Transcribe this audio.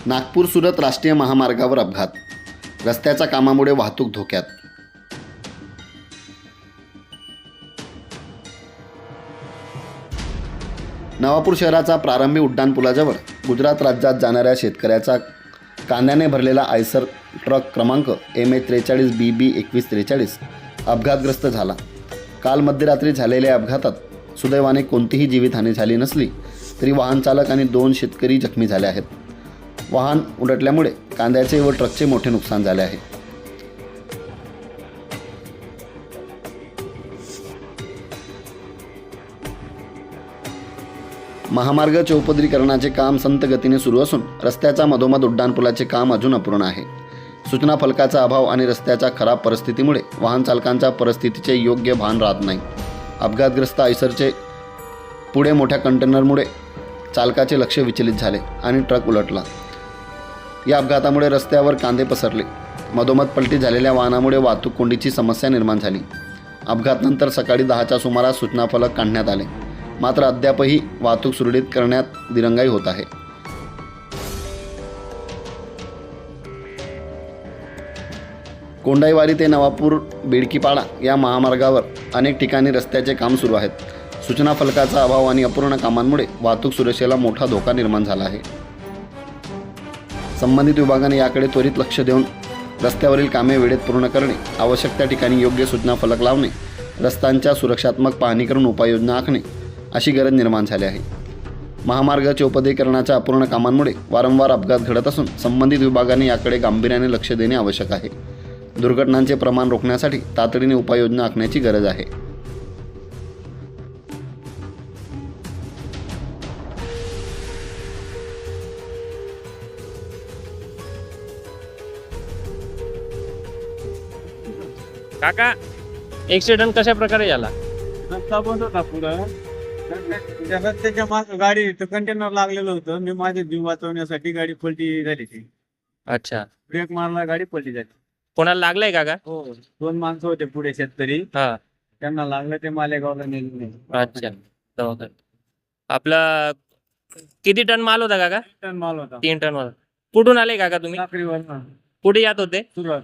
नागपूर सुरत राष्ट्रीय महामार्गावर अपघात, रस्त्याच्या कामामुळे वाहतूक धोक्यात। नवापूर शहराचा प्रारंभी उड्डाणपुलाजवळ गुजरात राज्यात जाणाऱ्या शेतकऱ्याचा कांद्याने भरलेला आयसर ट्रक क्रमांक MH43BB 2143 अपघातग्रस्त झाला। काल मध्यरात्री झालेल्या अपघातात सुदैवाने कोणतीही जीवितहानी झाली नसली तरी वाहन चालक आणि 2 शेतकरी जखमी झाले आहेत। वाहन उलटल्यामुळे कांद्याचे व ट्रकचे मोठे नुकसान झाले आहे। महामार्ग चौपदरीकरणाचे काम संत गतीने सुरू असून रस्त्याच्या मधोमध उड्डाणपुलाचे काम अजून अपूर्ण आहे। सूचना फलकाचा अभाव आणि रस्त्याच्या खराब परिस्थितीमुळे वाहन चालकांच्या परिस्थितीचे योग्य भान राहत नाही। अपघातग्रस्त आयसरचे पुढे मोठ्या कंटेनरमुळे चालकाचे लक्ष विचलित झाले आणि ट्रक उलटला। या अपघातामुळे रस्त्यावर कांदे पसरले। मधोमध पलटी झालेल्या वाहनामुळे वाहतूक कोंडीची समस्या निर्माण झाली। अपघातानंतर सकाळी 10च्या सुमारास सूचना फलक काढण्यात आले, मात्र अद्यापही वाहतूक सुरळीत करण्यात दिरंगाई होत आहे। कोंडाईवारी ते नवापूर बेडकीपाडा या महामार्गावर अनेक ठिकाणी रस्त्याचे काम सुरू आहेत। सूचना फलकाचा अभाव आणि अपूर्ण कामांमुळे वाहतूक सुरक्षेला मोठा धोका निर्माण झाला आहे। संबंधित विभागाने याकडे त्वरित लक्ष देऊन रस्त्यावरील कामे वेळेत पूर्ण करणे, आवश्यक त्या ठिकाणी योग्य सूचना फलक लावणे, रस्त्यांच्या सुरक्षात्मक पाहणी करून उपाययोजना आखणे अशी गरज निर्माण झाली आहे। महामार्ग चौपदरीकरणाच्या अपूर्ण कामांमुळे वारंवार अपघात घडत असून संबंधित विभागाने याकडे गांभीर्याने लक्ष देणे आवश्यक आहे। दुर्घटनांचे प्रमाण रोखण्यासाठी तातडीने उपाययोजना आखण्याची गरज आहे। काका, ॲक्सिडेंट कशा प्रकारे झाला? रस्ता बंद होता पुढं, त्या रस्त्याच्या मागे गाडी कंटेनर लागलेलं होतं। मी माझे जीव वाचवण्यासाठी गाडी पलटी झाली ती। अच्छा, ब्रेक मारला, गाडी पलटी झाली। कोणाला लागलंय काका? हो, 2 माणसं होते पुढे शेतकरी, हा, त्यांना लागलं, ते मालेगावला नेले। अच्छा, दवाखान्यात. आपला किती टन माल होता काका? टन माल होता। 3 टन माल. कुठून आले काका तुम्ही? साखरीवर कुठे जात होते? सुरुवात।